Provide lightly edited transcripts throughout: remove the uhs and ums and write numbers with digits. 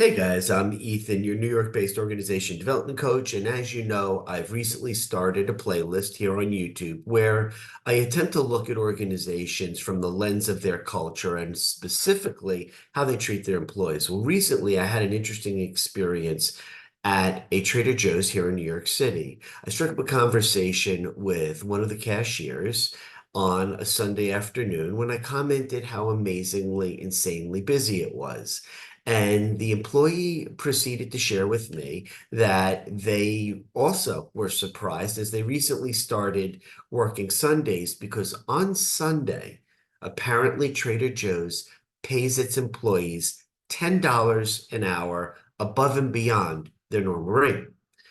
Hey guys, I'm Ethan, your New York-based organization development coach, and as you know, I've recently started a playlist here on YouTube where I attempt to look at organizations from the lens of their culture and specifically how they treat their employees. Well, recently I had an interesting experience at a Trader Joe's here in New York City. I struck up a conversation with one of the cashiers on a Sunday afternoon when I commented how amazingly, insanely busy it was. And the employee proceeded to share with me that they also were surprised as they recently started working Sundays because on Sunday, apparently Trader Joe's pays its employees $10 an hour above and beyond their normal rate.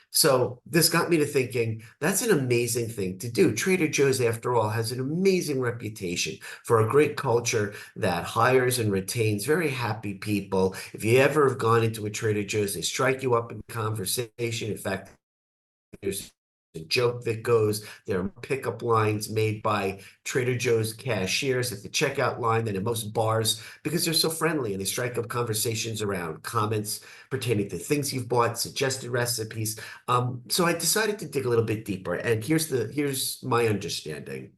So this got me to thinking that's an amazing thing to do. Trader Joe's, after all, has an amazing reputation for a great culture that hires and retains very happy people. If you ever have gone into a Trader Joe's, they strike you up in conversation. In fact, there's a joke that goes, there are pickup lines made by Trader Joe's cashiers at the checkout line than in most bars because they're so friendly and they strike up conversations around comments pertaining to things you've bought, suggested recipes. So I decided to dig a little bit deeper, and here's my understanding.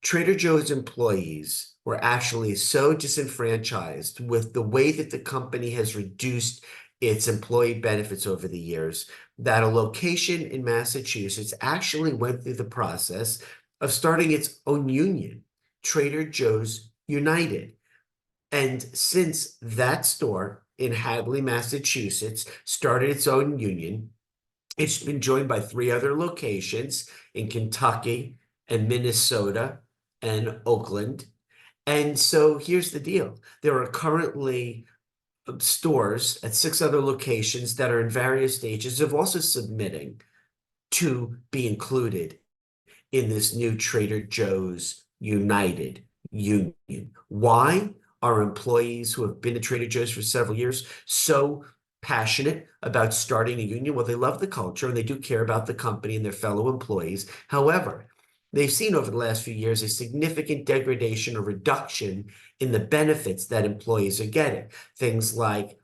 Trader Joe's employees were actually so disenfranchised with the way that the company has reduced its employee benefits over the years that a location in Massachusetts actually went through the process of starting its own union, Trader Joe's United. And since that store in Hadley, Massachusetts, started its own union, it's been joined by three other locations in Kentucky and Minnesota and Oakland. And so here's the deal. There are currently stores at six other locations that are in various stages of also submitting to be included in this new Trader Joe's United Union. Why are employees who have been to Trader Joe's for several years so passionate about starting a union? Well, they love the culture and they do care about the company and their fellow employees. However, they've seen over the last few years a significant degradation or reduction in the benefits that employees are getting. Things like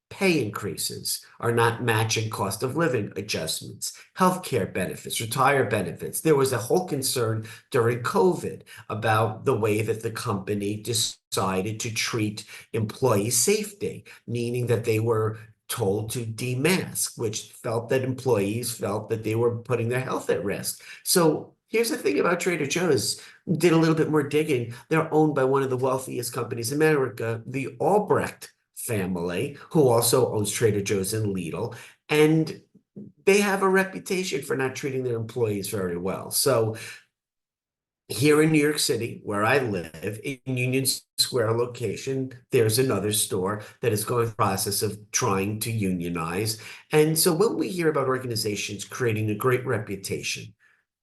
pay increases are not matching cost of living adjustments, healthcare benefits, retire benefits. There was a whole concern during COVID about the way that the company decided to treat employee safety, meaning that they were told to demask, which felt that employees felt that they were putting their health at risk. So here's the thing about Trader Joe's. Did a little bit more digging. They're owned by one of the wealthiest companies in America, the Albrecht family, who also owns Trader Joe's and Lidl, and they have a reputation for not treating their employees very well. So here in New York City, where I live, in Union Square location, there's another store that is going through the process of trying to unionize. And so when we hear about organizations creating a great reputation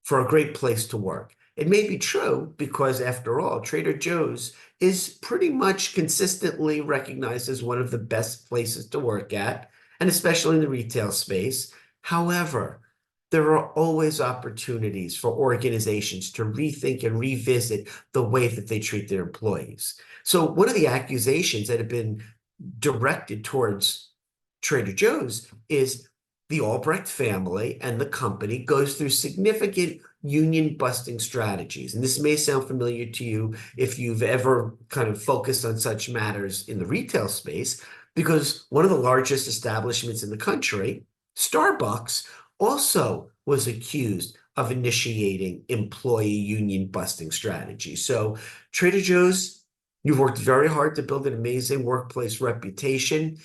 for a great place to work, it may be true because, after all, Trader Joe's is pretty much consistently recognized as one of the best places to work at, and especially in the retail space. However, there are always opportunities for organizations to rethink and revisit the way that they treat their employees. So one of the accusations that have been directed towards Trader Joe's is the Albrecht family and the company goes through significant union busting strategies. And this may sound familiar to you if you've ever kind of focused on such matters in the retail space, because one of the largest establishments in the country, Starbucks, also was accused of initiating employee union busting strategies. So Trader Joe's, you've worked very hard to build an amazing workplace reputation.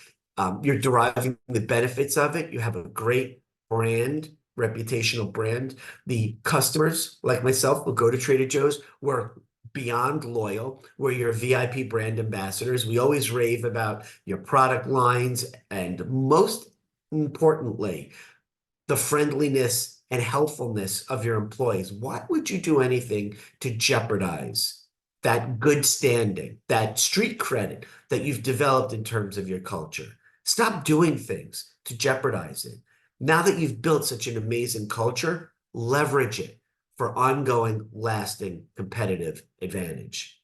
You're deriving the benefits of it. You have a great brand, reputational brand. The customers, like myself, will go to Trader Joe's. We're beyond loyal. We're your VIP brand ambassadors. We always rave about your product lines and, most importantly, the friendliness and helpfulness of your employees. Why would you do anything to jeopardize that good standing, that street credit that you've developed in terms of your culture? Stop doing things to jeopardize it. Now that you've built such an amazing culture, leverage it for ongoing, lasting competitive advantage.